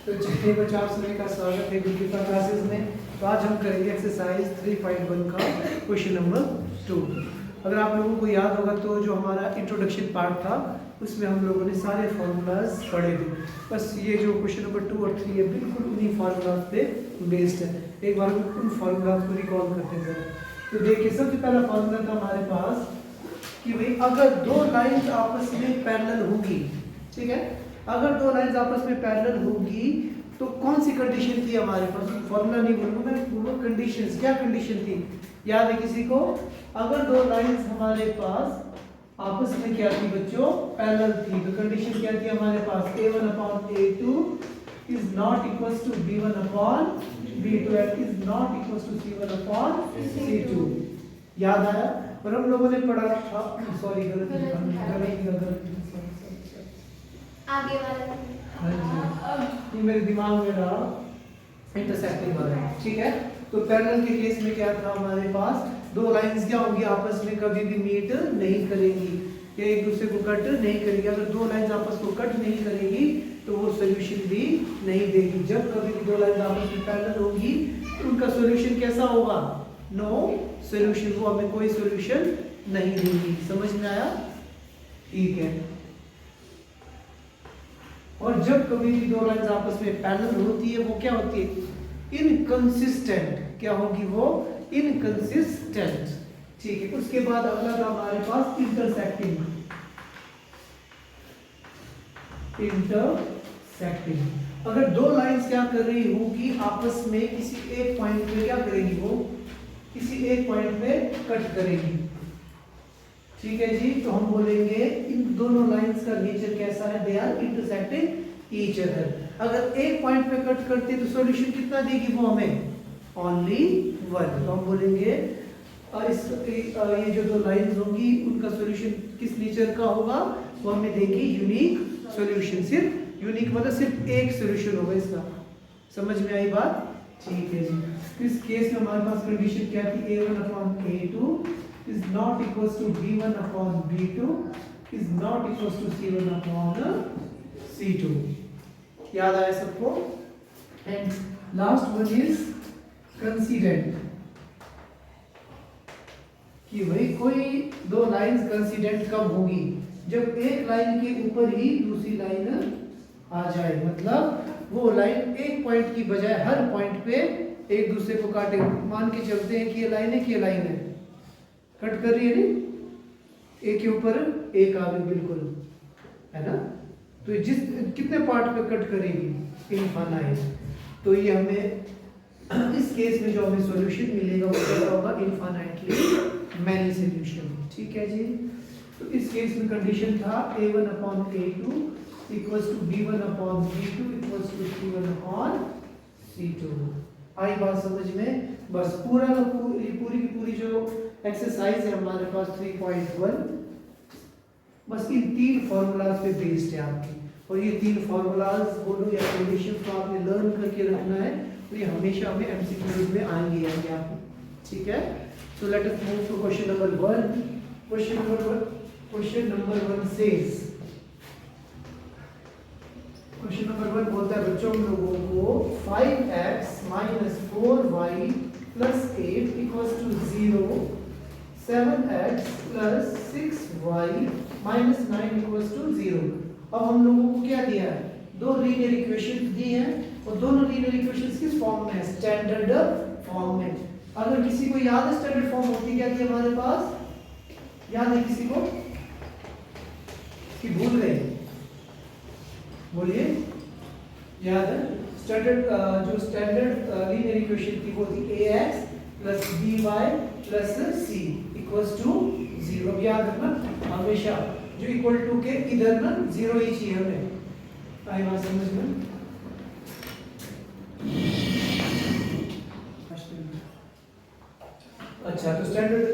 तो चलिए बच्चों, आप सभी का स्वागत है गुरुकृपा क्लासेस में। तो आज हम करेंगे एक्सरसाइज 3.1 का क्वेश्चन नंबर 2। अगर आप लोगों को याद होगा तो जो हमारा इंट्रोडक्शन पार्ट था उसमें हम लोगों ने सारे फार्मूलाज पढ़े थे। बस ये जो क्वेश्चन नंबर 2 और 3 है बिल्कुल उन्हीं फार्मूलाज पे बेस्ड है। एक बार उन फार्मूलाज को रिकॉल करते हैं। तो देखिए, सबसे पहला फार्मूला था हमारे पास कि भाई अगर दो लाइंस आपस में पैरेलल होगी, ठीक है, अगर दो लाइंस आपस में पैरेलल होगी तो कौन सी कंडीशन थी हमारे पास। फॉर्मूला नहीं बोलूंगा मैं, बोलूँ कंडीशंस। क्या कंडीशन थी, याद है किसी को? अगर दो लाइंस हमारे पास आपस में क्या थी बच्चों, पैरेलल थी, तो कंडीशन क्या थी हमारे पास, a1/a2 is not equals to b1/b2 and is not equals to c1/c2। याद आया? और हम लोगों ने पढ़ा था, सॉरी गलत आगे वाला। हाँ जी, ये मेरे दिमाग में रहा इंटरसेक्टिंग वाला, ठीक है। तो पैरेलल के केस में क्या था हमारे पास, दो लाइंस क्या होंगी आपस में कभी भी मीट नहीं करेंगी या एक दूसरे को कट नहीं करेगी। अगर दो लाइंस आपस को कट नहीं करेगी तो वो सॉल्यूशन भी नहीं देगी। जब कभी भी दो लाइंस आपस में पैरेलल होगी तो उनका सॉल्यूशन कैसा होगा, नो सॉल्यूशन, वो हमें कोई सॉल्यूशन नहीं देगी। समझ में आया? ठीक है। और जब कभी भी दो लाइंस आपस में पैरेलल होती है वो क्या होती है, इनकंसिस्टेंट। क्या होगी वो, इनकंसिस्टेंट, ठीक है। उसके बाद अगला था हमारे पास इंटरसेक्टिंग। इंटरसेक्टिंग, अगर दो लाइंस क्या कर रही होगी आपस में किसी एक पॉइंट पे क्या करेगी, वो किसी एक पॉइंट पे कट करेगी, ठीक है जी। तो हम बोलेंगे इन दोनों लाइंस का नेचर कैसा है, they are intersecting each other. अगर एक पॉइंट पे कट करते तो सॉल्यूशन कितना देगी वो हमें, ओनली वन। तो हम बोलेंगे ये जो दो लाइंस होंगी उनका सॉल्यूशन किस नेचर का होगा, वो हमें देगी यूनिक सॉल्यूशन। सिर्फ यूनिक मतलब सिर्फ एक सॉल्यूशन होगा इसका। समझ में आई बात? ठीक है जी। इस केस में हमारे पास कंडीशन क्या थी, a1/a2 is not equals to b1/b2 is not equals to c1/c2। याद आया सबको? एंड लास्ट वन इज कंसीडेंट, कि भाई कोई दो लाइंस कंसीडेंट कब होगी, जब एक लाइन के ऊपर ही दूसरी लाइन आ जाए। मतलब वो लाइन एक पॉइंट की बजाय हर पॉइंट पे एक दूसरे को काटे। मान के चलते हैं कि ये लाइन है कि ये लाइन है, कट कर रही है नहीं, एक के ऊपर एक आ गई, बिल्कुल है ना। तो जिस कितने पार्ट पे कट करेगी, इनफाइनाइट। तो ये हमें इस केस में जो हमें सॉल्यूशन मिलेगा वो क्या होगा, इनफाइनाइटली मैनी सॉल्यूशन, ठीक है जी। तो इस केस में कंडीशन था a1/a2 equals to b1/b2 equals to c1/c2। आई बात समझ में? बस पूरा पूरी की पूरी जो एक्सरसाइज है हमारे पास 3.1 बस इन तीन फार्मूलाज पे बेस्ड है आपकी। और ये तीन फार्मूलाज बोलो या कंडीशन को आपने लर्न करके रखना है, तो ये हमेशा हमें एमसीक्यूज में आएंगे आपको, ठीक है। So let us move to question number 1। Question number 1 says, question number 1 बोलता है बच्चों हम लोगों को 5x - 4y + 8 = 0, 7x + 6y - 9 = 0। अब हम लोगों को क्या दिया है, दो लीनियर इक्वेशंस दी हैं और दोनों लीनियर इक्वेशंस किस फॉर्म में है, स्टैंडर्ड फॉर्म में। अगर किसी को याद है स्टैंडर्ड फॉर्म होती क्या थी हमारे पास, याद है किसी को कि भूल गए? बोलिए, याद है? स्टैंडर्ड जो स्टैंडर्ड लीनियर इक्वेशन थी वो थी ax + by + c = 0। अब याद रखना हमेशा जो इक्वल टू के इधर ना 0 ही चाहिए हमें। आई बात समझ में? अच्छा, तो स्टैंडर्ड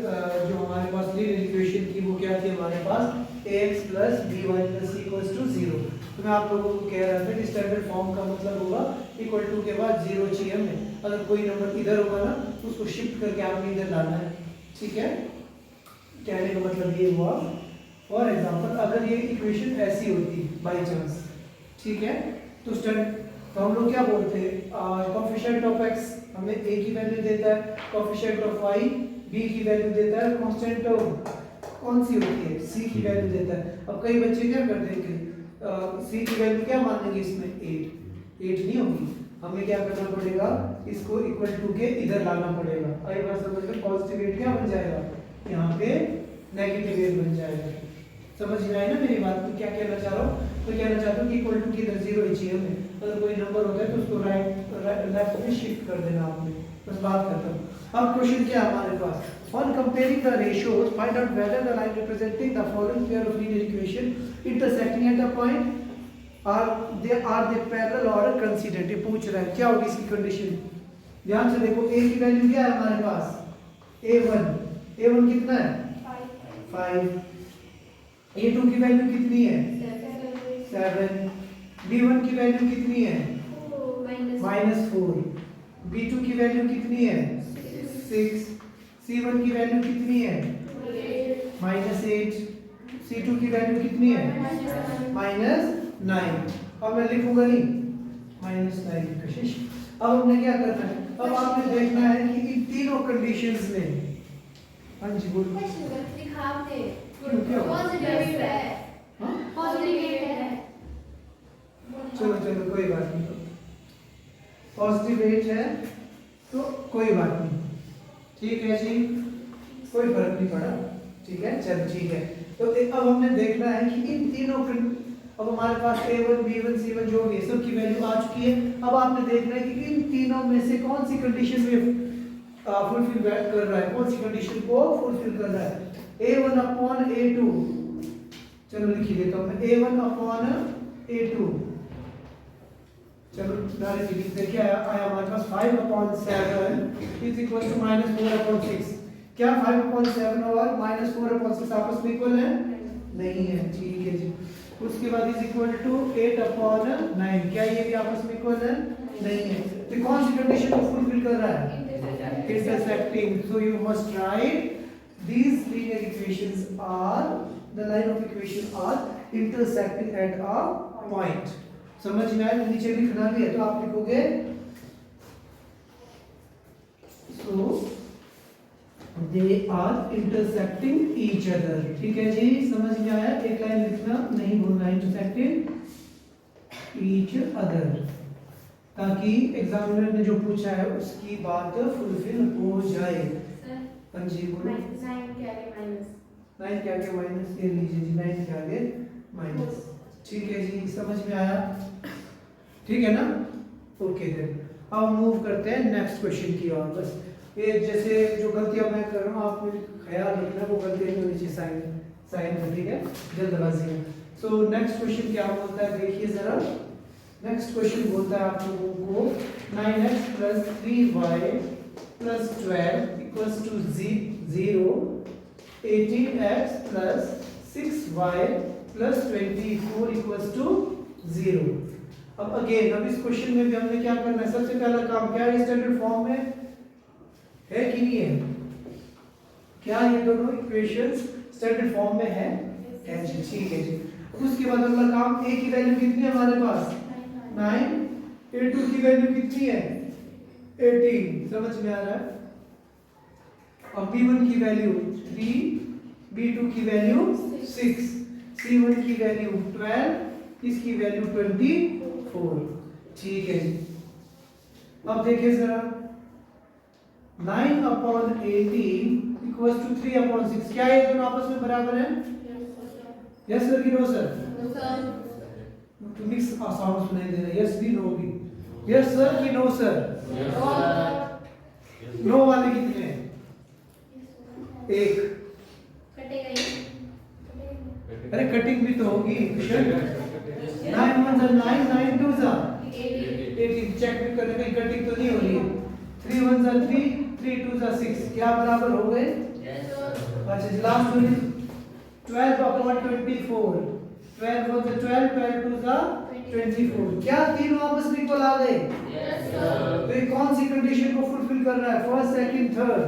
जो हमारे पास लीनियर इक्वेशन थी वो क्या थी हमारे पास, ax + by + c = 0। तो मैं आप लोगों को कह रहा था कि स्टैंडर्ड फॉर्म का मतलब होगा इक्वल टू के बाद 0 चाहिए हमें। अगर कोई नंबर इधर होगा ना उसको शिफ्ट करके आपने इधर लाना है, ठीक है। कहने का मतलब ये हुआ, फॉर एग्जांपल अगर ये इक्वेशन ऐसी होती बाय चांस, ठीक है, तो तो हम लोग क्या बोलते हैं, कोएफिशिएंट ऑफ x हमें a की वैल्यू देता है, कोएफिशिएंट ऑफ y b की वैल्यू देता है, कांस्टेंट ऑफ कौन सी होती है c की वैल्यू देता है। अब कई बच्चे क्या करते हैं कि c की वैल्यू क्या मान लेंगे इसमें 8 नहीं होगी, हमें क्या करना पड़ेगा, इसको इक्वल टू के इधर लाना पड़ेगा। आई बात समझ में, पॉजिटिव 8 क्या बन जाएगा, यहाँ पे नेगेटिव 8 बन जाएगा। समझ में आई ना मेरी बात, मैं क्या कहना चाह रहा हूँ, तो कहना चाहता हूँ कि इक्वल टू की इधर 0 ही चाहिए हमें, अगर कोई नंबर होता है तो उसको राइट लेफ्ट में शिफ्ट कर देना आपने, बस बात करता हूँ। अब क्वेश्चन क्या है हमारे पास, on comparing the ratios find out whether the line representing the following pair of linear equation intersecting at a point are they parallel or coincident, ये पूछ रहा है क्या होगी इसकी कंडीशन। ध्यान से देखो, a की वैल्यू क्या है हमारे पास, a1 कितना है 5, a2 की वैल्यू कितनी है 7, b1 की वैल्यू कितनी है -4, b2 की वैल्यू कितनी है 6, c1 की वैल्यू कितनी है -8, c2 की वैल्यू कितनी है -9। अब मैं लिखूंगा नहीं -9 कशिश। अब हमने क्या करना है, अब आपने देखना है कि इन तीनों कंडीशंस में, हाँ जी बोलो चलो कोई बात नहीं, पॉजिटिव 8 है तो कोई बात नहीं, ठीक है जी, कोई फर्क नहीं पड़ा, ठीक है चल ठीक है। तो अब हमने देखना है कि इन तीनों, अब हमारे पास a1 b1 c1 जो भी है सब की वैल्यू आ चुकी है। अब आपने देखना है कि इन तीनों में से कौन सी कंडीशन में फुलफिल कर रहा है, कौन सी कंडीशन को फुलफिल कर रहा है। a1 अपॉन a2, चलो लिख देता हूं मैं, a1 अपॉन a2, चलो डायरेक्ट लिखते क्या आया हमारे पास 5 upon 7 is equal to -4 upon 6। क्या 5 अपॉन 7 और -4 अपॉन 6 आपस में इक्वल है, नहीं है, ठीक है जी। उसके बाद इज इक्वल टू 8 अपॉन 9, क्या ये भी आपस में इक्वल है, नहीं है। तो कौन सी कंडीशन को फुलफिल कर रहा है, intersecting, so you must write these linear equations are, the line of equation are intersecting at a point। समझ में आया, नीचे लिखना भी है तो आप लिखोगे so they are intersecting each other, ठीक है जी, समझ में आया। एक लाइन लिखना नहीं भूलना, intersecting each other, ताकि एग्जामिनर ने जो पूछा है उसकी बात फुलफिल हो जाए। हाँ जी बोलो, 9 के आगे माइनस, ये लीजिए जी 9 के आगे माइनस, ठीक है जी, समझ में आया, ठीक है ना, ओके देन। अब मूव करते हैं नेक्स्ट क्वेश्चन की ओर। बस ये जैसे जो गलतियां मैं कर रहा हूँ आप ख्याल रखना, वो गलतियां नहीं होनी चाहिए साइन में, ठीक है, जल्दबाजी में। सो नेक्स्ट क्वेश्चन क्या बोलता है देखिए जरा, नेक्स्ट क्वेश्चन बोलता है आप लोगों को 9x + 3y + 12 = 0, 18x + 6y + 24 = 0। अब अगेन, अब इस क्वेश्चन में भी हमने क्या करना है, सबसे पहला काम क्या है, स्टैंडर्ड फॉर्म में है कि नहीं है, क्या ये दोनों इक्वेशंस स्टैंडर्ड फॉर्म में है जी, ठीक है जी। उसके बाद अगला काम, a की वैल्यू कितनी है हमारे पास 9, a2 की वैल्यू कितनी है 18, समझ में आ रहा है। अब b1 की वैल्यू 3, b2 की वैल्यू 6, c1 की वैल्यू 12, इसकी वैल्यू 24, ठीक है जी। अब देखिए जरा 9 अपॉन 18 इक्वल्स टू 3 अपॉन 6, क्या ये दोनों आपस में बराबर हैं, यस सर कि नो सर, तो मिक्स साउंड सुनाई दे रहा है, यस भी नो भी, यस सर कि नो सर, नो वाले कितने हैं, एक, अरे कटिंग भी तो होगी, 9 1 9 9 2 18, चेक भी करने में कटिंग तो नहीं हो रही है, 3 1 3 3 2 6, क्या बराबर हो गए, अच्छा लास्ट वन 12 अपॉन 24, 12 1 12 12 2 24, क्या तीनों आपस में इक्वल आ गए, तो ये कौन सी कंडीशन को फुलफिल कर रहा है, फर्स्ट सेकंड थर्ड,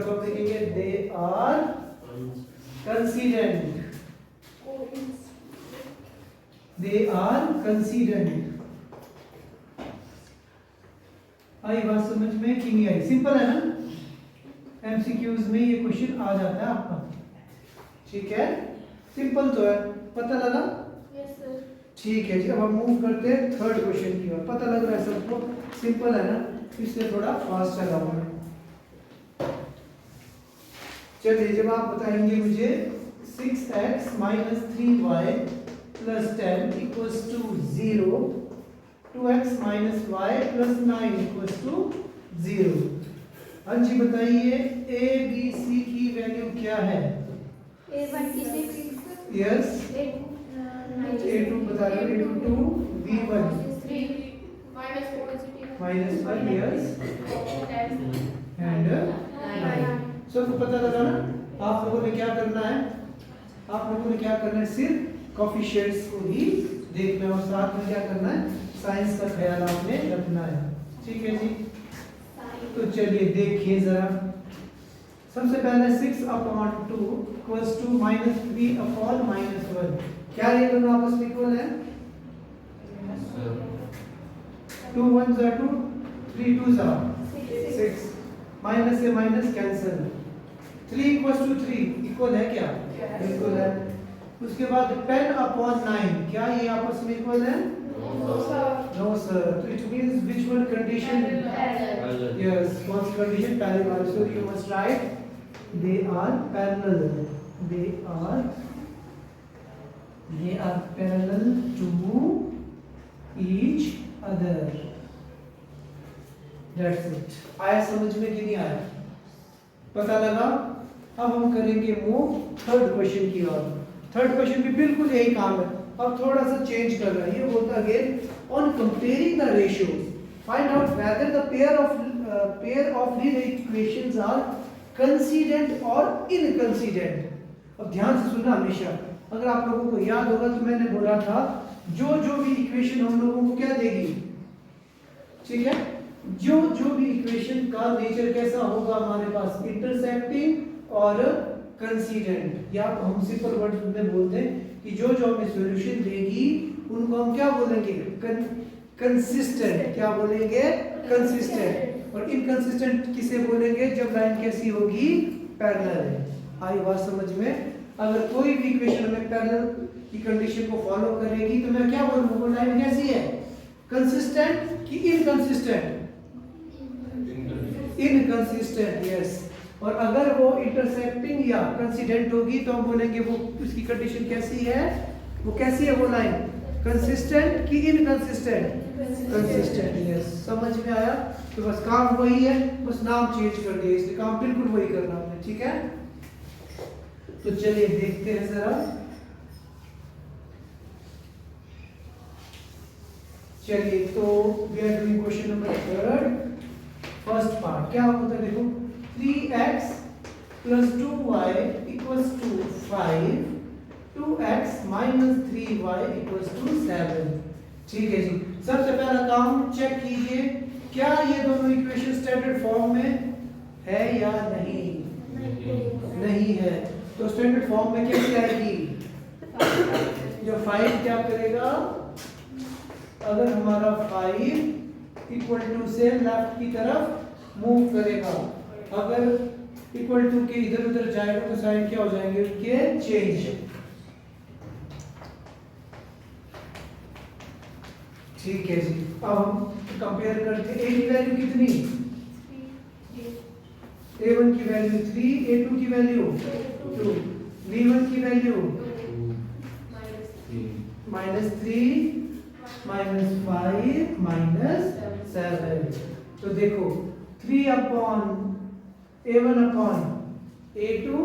तो हम लिखेंगे they are coincident, they are coincident, आई बात समझ में कि नहीं आई? सिंपल है ना, एमसीक्यूज में ये क्वेश्चन आ जाता है आपका, ठीक है, सिंपल तो है, पता लगा? Yes sir. ठीक है जी, अब हम मूव करते हैं थर्ड क्वेश्चन की ओर। पता लग रहा है सबको? सिंपल है ना, इससे थोड़ा फास्ट चलाऊंगा मैं। चलिए, जब आप बताएंगे मुझे 6x - 3y + 10 = 0, 2x - y + 9 = 0। हाँ जी, बताइए a b c की वैल्यू क्या है? A1 की 6, यस, A2 बता रहे हो, A2 2, b1 3 -4 -1, यस, एंड 9। सबको पता लगा ना? आप लोगों ने क्या करना है? आप लोगों ने क्या करना है? सिर्फ कोएफिशिएंट्स को ही देखना है और साथ में क्या करना है? साइंस का ख्याल आपने रखना है, ठीक है जी? तो चलिए देखिए जरा, सबसे पहले 6/2 = -3/-1। क्या ये दोनों आपस में इक्वल है? 2 1 * 2, 3 2 = 6, माइनस से माइनस कैंसिल, 3 = 3 इक्वल है क्या? बिल्कुल है। उसके बाद 10/9, क्या ये आपस में इक्वल है? No sir. तो it means which one condition? Yes, कौन सी कंडीशन? पहले वाली। So you must write they are parallel, they are parallel to each other. That's it. आया समझ में कि नहीं आया? पता लगा? अब हम करेंगे मूव थर्ड क्वेश्चन की ओर। थर्ड क्वेश्चन भी बिल्कुल यही काम है, अब थोड़ा सा चेंज कर रहा है। ये बोलता again, on comparing the ratios find out whether the pair of linear equations are coincident और इनकंसिडेंट। अब ध्यान से सुनना हमेशा, अगर आप लोगों को याद होगा तो मैंने बोला था जो भी इक्वेशन हम लोगों को क्या देगी, ठीक है, जो भी इक्वेशन का नेचर कैसा होगा हमारे पास, इंटरसेक्टिंग और कंसिडेंट, या हम सिंपल वर्ड में बोलते हैं कि जो हमें सॉल्यूशन देगी उनको हम क्या बोलेंगे? कंसिस्टेंट। क्या बोलेंगे? कंसिस्टेंट। और इनकंसिस्टेंट किसे बोलेंगे? जब लाइन कैसी होगी? पैरेलल है। आई बात समझ में? अगर कोई भी इक्वेशन हमें पैरेलल की कंडीशन को फॉलो करेगी तो मैं क्या बोलूंगा? वो लाइन कैसी है? कंसिस्टेंट कि इनकंसिस्टेंट? Inconsistent, yes. और अगर वो इंटरसेक्टिंग या कंसिडेंट होगी तो हम बोलेंगे वो उसकी कंडीशन कैसी है? वो कैसी है वो लाइन? कंसिस्टेंट कि इनकंसिस्टेंट? Consistent, yes. समझ में आया? तो बस काम वही है, बस नाम चेंज कर दिया, इसलिए काम बिल्कुल वही करना है, ठीक है? तो चलिए देखते हैं जरा। चलिए, तो we are doing question number 3, first part. क्या होता है देखो, 3x + 2y = 5, 2x - 3y = 7। ठीक है जी। सबसे पहला काम चेक कीजिए, क्या ये दोनों इक्वेशन स्टैंडर्ड फॉर्म में है या नहीं? नहीं है। तो स्टैंडर्ड फॉर्म में कैसे आएगी? जो 5 क्या करेगा? अगर हमारा 5 = से लेफ्ट की तरफ मूव करेगा, अगर = के इधर उधर जाएगा तो साइन क्या हो जाएंगे उसके? चेंज। ठीक है जी। अब हम कंपेयर करते हैं। a की वैल्यू कितनी? a1 की वैल्यू 3, a2 की वैल्यू 2, b1 की वैल्यू -3 -5 -7। तो देखो 3/a1/a2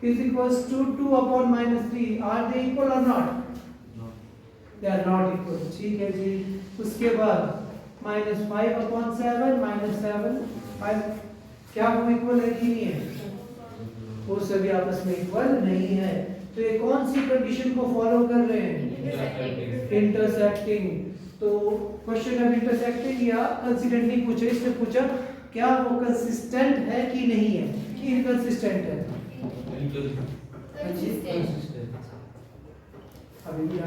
is equals to 2/-3। Are they equal or not? They are not equal। ठीक है जी। उसके बाद -5/7 -7 5, क्या वो इक्वल है कि नहीं है? वो सभी आपस में इक्वल नहीं है। तो ये कौन सी कंडीशन को फॉलो कर रहे हैं? इंटरसेक्टिंग। तो क्वेश्चन अब इंटरसेक्टिंग या कंसिडेंट नहीं पूछे, इसने पूछा क्या वो कंसिस्टेंट है कि नहीं है, कि इनकंसिस्टेंट है? अभी भी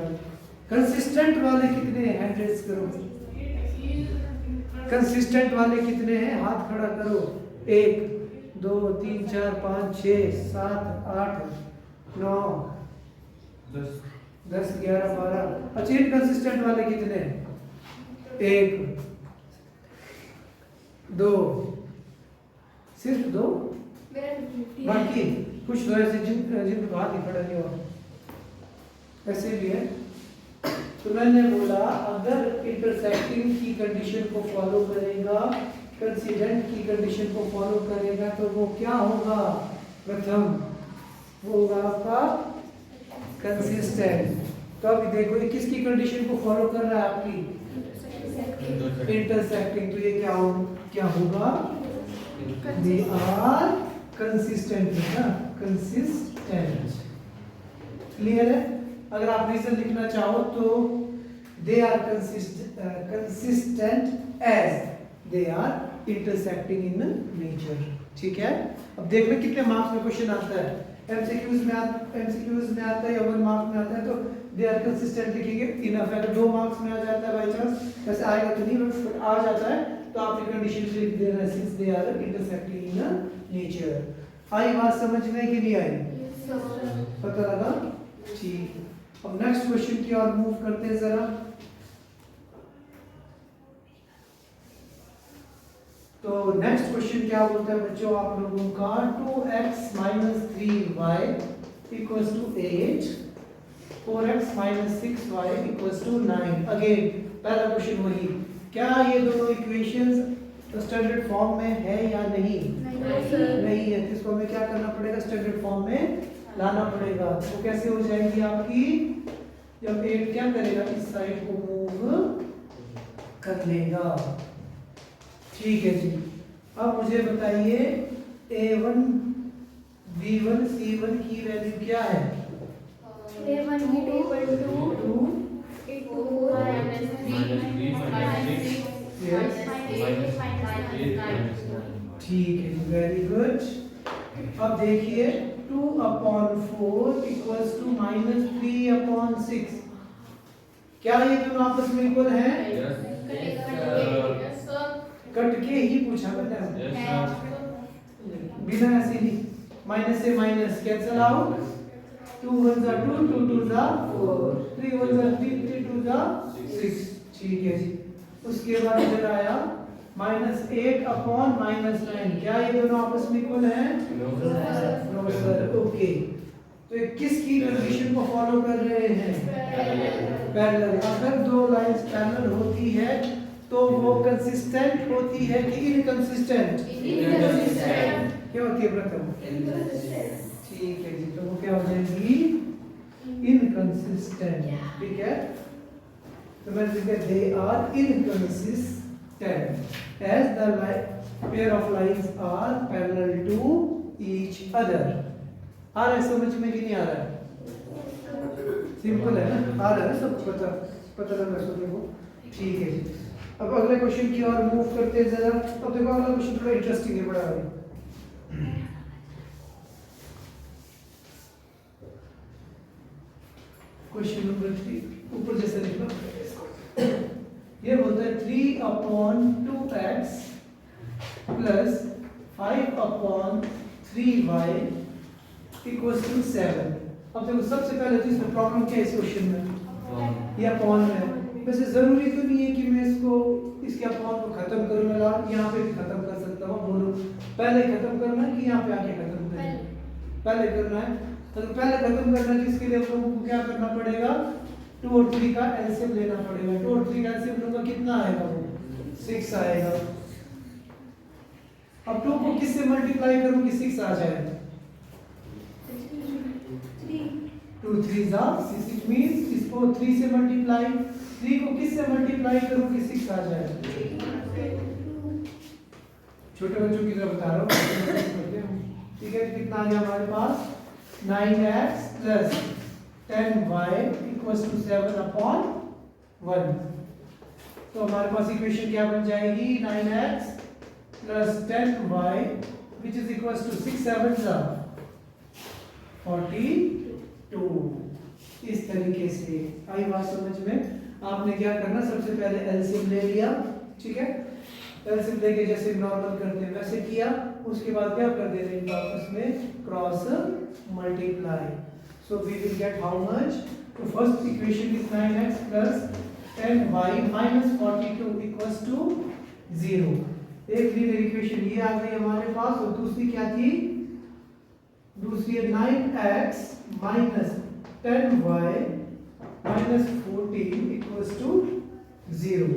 कंसिस्टेंट वाले कितने हैं? हैंड रेज करो। कंसिस्टेंट वाले कितने हैं, हाथ खड़ा करो। 1 2 3 4 5 6 7 8 9 10 11 12। अच्छा इनकंसिस्टेंट वाले कितने हैं, 1 2, सिर्फ 2, बाकी कुछ तो ऐसे जिनको हाथ ही खड़ा नहीं हुआ ऐसे भी है। तो मैंने बोला अगर इंटरसेक्टिंग की कंडीशन को फॉलो करेगा, कंसिस्टेंट की कंडीशन को फॉलो करेगा तो वो क्या होगा, प्रथम वो होगा आपका कंसिस्टेंट। तो अभी देखो ये किसकी कंडीशन को फॉलो कर रहा है, आपकी इंटरसेक्टिंग। तो ये क्या होगा, दे आर कंसिस्टेंट है ना, कंसिस्टेंट। क्लियर है। अगर आप रीजन लिखना चाहो तो they are consistent as they are intersecting in nature. ठीक है। अब देख रहे कितने मार्क्स में क्वेश्चन आता है, एमसीक्यूज में आता है या 1 मार्क्स में आता है तो दे आर कंसिस्टेंट लिखेंगे, इनफ है। अगर 2 मार्क्स में आ जाता है बाय चांस, वैसे आएगा तो नहीं बट आ जाता है तो आपने कंडीशन लिख देना, since they are intersecting in nature. आई बात समझ में कि नहीं आई, पता लगा? ठीक। अब नेक्स्ट क्वेश्चन की ओर मूव करते हैं जरा। तो नेक्स्ट क्वेश्चन क्या बोलता है बच्चों आप लोगों का, 2x - 3y = 8, 4x - 6y = 9। Again पहला क्वेश्चन वही, क्या ये दोनों इक्वेशंस स्टैंडर्ड फॉर्म में है या नहीं? नहीं है। तो इसको हमें क्या करना पड़ेगा, स्टैंडर्ड फॉर्म में लाना पड़ेगा। तो कैसे हो जाएगी आपकी, जब 8 क्या करेगा, इस साइड को मूव कर लेगा। ठीक है जी। अब मुझे बताइए A1 B1 C1 की वैल्यू क्या है? A1 2 ठीक है, वेरी गुड। अब देखिए 2/4 = -3/6, क्या ये दोनों आपस में इक्वल हैं? कट के ही पूछा बेटा, बिना ऐसे ही माइनस से माइनस कैंसिल आउट, 2 1 * 2 2 2 * 4 3 1 * 3 3 2 * 6। ठीक है जी। उसके बाद इधर आया -8/-9, क्या ये दोनों आपस में इक्वल हैं? No sir. ओके, तो ये किसकी कंडीशन को फॉलो कर रहे हैं? पैरेलल। अगर दो लाइंस पैरेलल होती है तो वो कंसिस्टेंट होती है कि इनकंसिस्टेंट? इनकंसिस्टेंट। क्या होती है प्रथम? इनकंसिस्टेंट। ठीक है जी, तो वो क्या हो जाएगी? इनकंसिस्टेंट। ठीक है, तो मैं लिखूंगा they are inconsistent as the pair of lines are parallel to each other. आ रहा है समझ में कि नहीं आ रहा है? सिंपल है ना, आ रहा है सब पता लग रहा है को। ठीक है जी। अब अगले क्वेश्चन की ओर मूव करते हैं जरा। अब देखो अगला क्वेश्चन थोड़ा इंटरेस्टिंग है, बड़ा है। क्वेश्चन नंबर 3 ऊपर जैसे लिखना ये बोलता है 3/2x + 5/3y = 7। अब देखो सबसे पहले तो इसमें प्रॉब्लम क्या है इस क्वेश्चन में, ये अपॉन है। वैसे जरूरी तो नहीं है कि मैं इसको इसके अपॉन को खत्म करूं, मैं यहाँ पे भी खत्म कर सकता हूँ। बोलो पहले खत्म करना है कि यहाँ पे आके खत्म करना है? पहले करना है। तो पहले खत्म करना है, जिसके लिए हम लोगों को क्या करना पड़ेगा, 2 और 3 का एलसीएम लेना पड़ेगा। 2 और 3 का एलसीएम लूंगा, कितना आएगा वो? 6 आएगा। अब 2 को किससे मल्टीप्लाई करूं कि 6 आ जाए? 2 3 6, इट मींस इसको 3 से मल्टीप्लाई, 3 को किससे मल्टीप्लाई करूं कि 6 आ जाए? छोटे बच्चों की तरह बता रहा हूं। ठीक है, कितना आ गया हमारे पास? 9x + 10y = 7/1। तो हमारे पास इक्वेशन क्या बन जाएगी? 9x + 10y = 6 7 42। इस तरीके से आई बात समझ में? आपने क्या करना, सबसे पहले एलसीएम ले लिया। ठीक है, एलसीएम लेके जैसे नॉर्मल करते हैं वैसे किया, उसके बाद क्या कर दे रहे हैं आपस में cross multiply. So we will get how much? तो first equation is 9x plus 10y minus 42 equals to 0। एक लीनियर इक्वेशन ये आ गई हमारे पास, और दूसरी क्या थी? दूसरी है 9x minus 10y minus 14 equals to 0।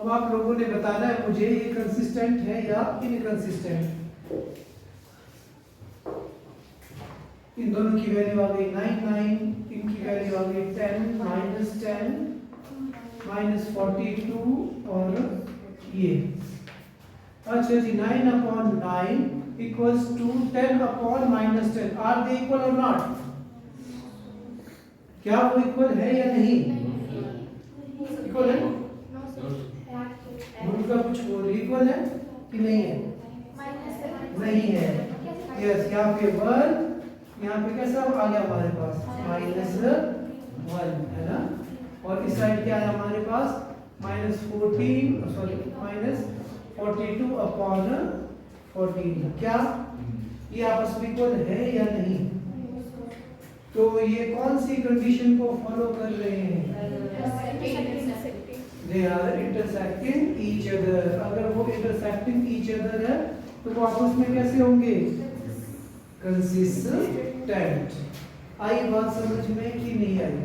अब आप लोगों ने बताना है मुझे ये कंसिस्टेंट है या इनकंसिस्टेंट। इन दोनों की वैल्यू आ गई 9, इनकी वैल्यू आ गई 10 minus 10 minus 42 और ये। अच्छा जी, 9/9 equals to 10/-10। Are they equal और नॉट? क्या वो इक्वल है या नहीं? इक्वल है? उनका कुछ और इक्वल है कि नहीं है? नहीं है। यस, यहाँ पे 1, यहाँ पे कैसा आ गया हमारे पास? -1 है ना। और इस साइड क्या है हमारे पास? -42/14। क्या ये आपस में इक्वल है या नहीं? तो ये कौन सी कंडीशन को फॉलो कर रहे हैं? They are intersecting each other। अगर वो intersecting each other है तो वो आपस में कैसे होंगे? कंसिस्टेंट। आई बात समझ में कि नहीं आई?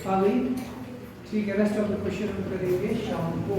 आ गई? ठीक है, रेस्ट ऑफ द क्वेश्चन हम करेंगे शाम को।